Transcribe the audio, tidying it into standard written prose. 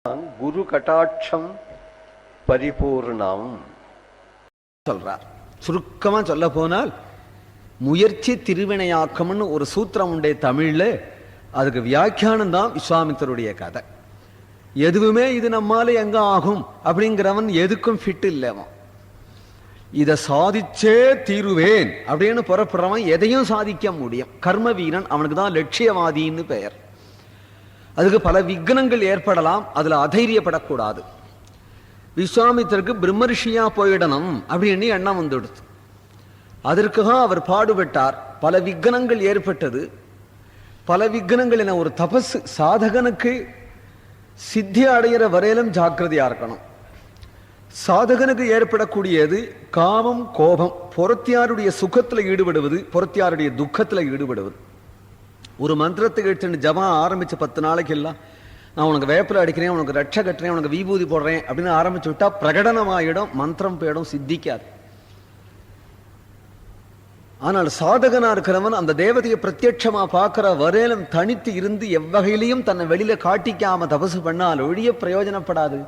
குரு கட்டாட்சம் பரிபூர்ணம் சொல்றார். சுருக்கமா சொல்ல போனால் முயற்சி திருவினையாக்கம்னு ஒரு சூத்திரம் உண்டே தமிழ்ல. அதுக்கு வியாக்கியானம் தான் விஸ்வாமித்தருடைய கதை. எதுவுமே இது நம்மால எங்க ஆகும் அப்படிங்கிறவன் எதுக்கும் ஃபிட் இல்லவன். இதை சாதிச்சே தீருவேன் அப்படின்னு புறப்படுறவன் எதையும் சாதிக்க முடியும். கர்ம வீரன், அவனுக்கு தான் லட்சியவாதின்னு பெயர். அதுக்கு பல விக்னங்கள் ஏற்படலாம், அதுல அதைரியப்படக்கூடாது. விஸ்வாமித்தருக்கு பிரம்மரிஷியா போயிடணும் அப்படின்னு எண்ணம் வந்துடுது. அதற்காக அவர் பாடுபட்டார். பல விக்னங்கள் ஏற்பட்டது. பல விக்னங்கள் என ஒரு தபஸ் சாதகனுக்கு சித்தி அடைகிற வரையிலும் ஜாக்கிரதையா இருக்கணும். சாதகனுக்கு ஏற்படக்கூடியது காமம், கோபம், பொறத்தியாருடைய சுகத்துல ஈடுபடுவது, பொறத்தியாருடைய துக்கத்துல ஈடுபடுவது. ஒரு மந்திரத்தை எடுத்து ஜபம் ஆரம்பிச்ச 10 நாளைக்கு எல்லாம் நான் உனக்கு வேப்பில அடிக்கிறேன், உனக்கு ரட்ச கட்டுறேன், உனக்கு விபூதி போடுறேன் அப்படின்னு ஆரம்பிச்சு விட்டா பிரகடனமாயிடும், மந்திரம் போயிடும், சித்திக்காது. ஆனால் சாதகனா இருக்கிறவன் அந்த தேவதையை பிரத்யட்சமா பார்க்கிற வரையிலும் தனித்து இருந்து எவ்வகையிலையும் தன்னை வெளியில காட்டிக்காம தபசு பண்ணால் ஒழிய பிரயோஜனப்படாது.